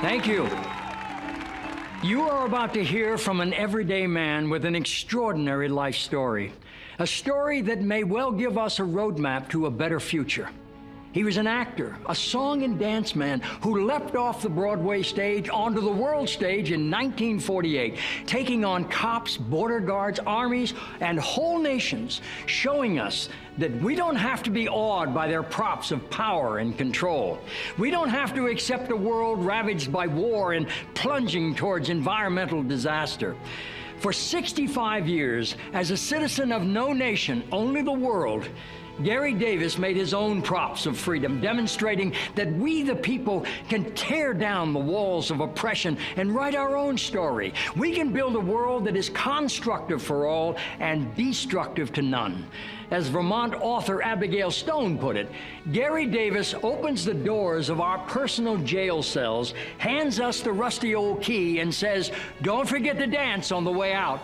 Thank you. You are about to hear from an everyday man with an extraordinary life story. A story that may well give us a roadmap to a better future. He was an actor, a song and dance man who leapt off the Broadway stage onto the world stage in 1948, taking on cops, border guards, armies, and whole nations, showing us that we don't have to be awed by their props of power and control. We don't have to accept a world ravaged by war and plunging towards environmental disaster. For 65 years, as a citizen of no nation, only the world, Gary Davis made his own props of freedom, demonstrating that we, the people, can tear down the walls of oppression and write our own story. We can build a world that is constructive for all and destructive to none. As Vermont author Abigail Stone put it, Gary Davis opens the doors of our personal jail cells, hands us the rusty old key, and says, "Don't forget to dance on the way out."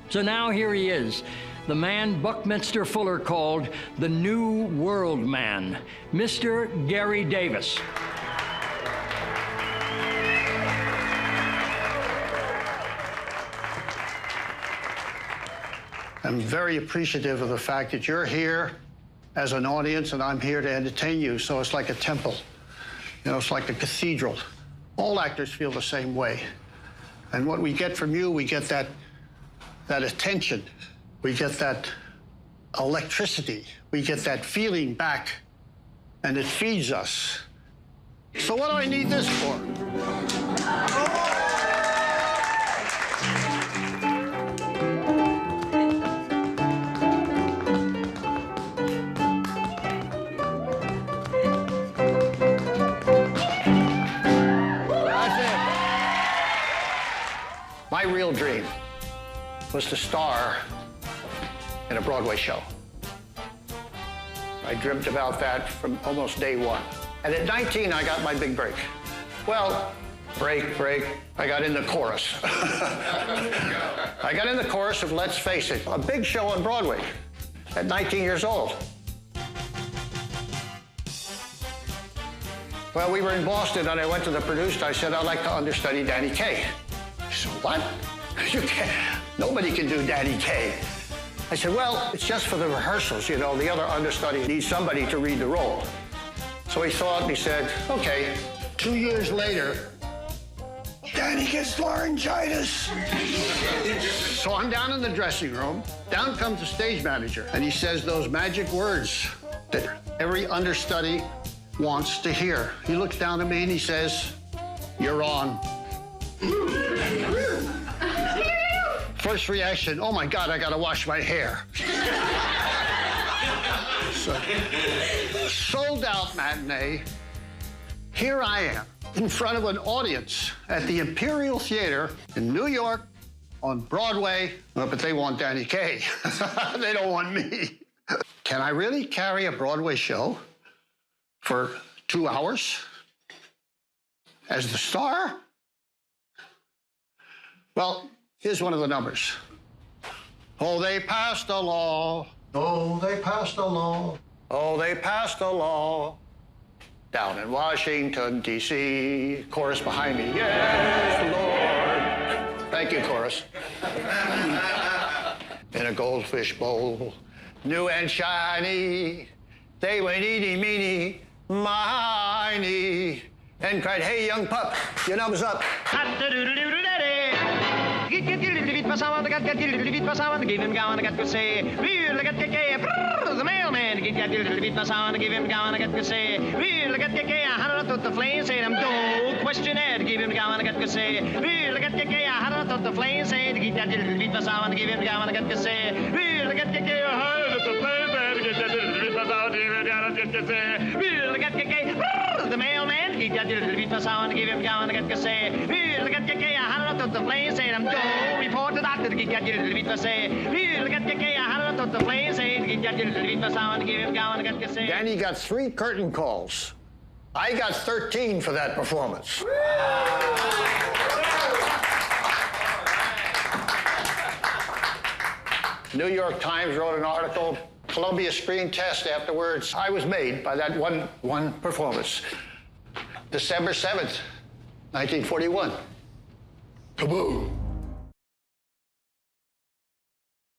So now here he is, the man Buckminster Fuller called the New World Man, Mr. Gary Davis. I'm very appreciative of the fact that you're here as an audience and I'm here to entertain you, so it's like a temple. You know, it's like a cathedral. All actors feel the same way. And what we get from you, we get that attention. We get that electricity. We get that feeling back, and it feeds us. So what do I need this for? That's it. My real dream was to star in a Broadway show. I dreamt about that from almost day one. And at 19, I got my big break. Well, break, I got in the chorus. I got in the chorus of Let's Face It, a big show on Broadway at 19 years old. Well, we were in Boston, and I went to the producer. I said, "I'd like to understudy Danny Kaye." He said, "What? You can't. Nobody can do Danny Kaye." I said, "Well, it's just for the rehearsals, you know. The other understudy needs somebody to read the role." So he thought, and he said, "Okay." 2 years later, Danny gets laryngitis. So I'm down in the dressing room. Down comes the stage manager, and he says those magic words that every understudy wants to hear. He looks down at me and he says, "You're on." First reaction, oh my God, I gotta wash my hair. Sold out matinee. Here I am in front of an audience at the Imperial Theater in New York on Broadway. But they want Danny Kaye. They don't want me. Can I really carry a Broadway show for 2 hours as the star? Well, here's one of the numbers. Oh, they passed a law. Oh, they passed a law. Oh, they passed a law. Down in Washington, D.C. Chorus behind me. Yes, Lord. Thank you, chorus. In a goldfish bowl, new and shiny, they went eeny, meeny, miny, and cried, "Hey, young pup, your numbers up." The mailman, give him down, I got to say, we'll get the gay, I had the flames, say, don't question it, give him down, I got to say, we'll get the gay, I had the flames, say, give that little bit of sound, give him down, I got to say, we'll get the gay, I had the flames, get that little bit of sound, give him down, I got to say, we'll get the gay, the mailman, give that little bit of sound, give him down, I got to say, we'll get the gay, I had the flames, say, don't report the doctor, give that little bit of say, we'll get the gay, I had the flames, say, give that little bit of sound, give him down, I got to say. Danny got 3 curtain calls. I got 13 for that performance. New York Times wrote an article, Columbia Screen Test afterwards. I was made by that one performance. December 7th, 1941. Kaboom!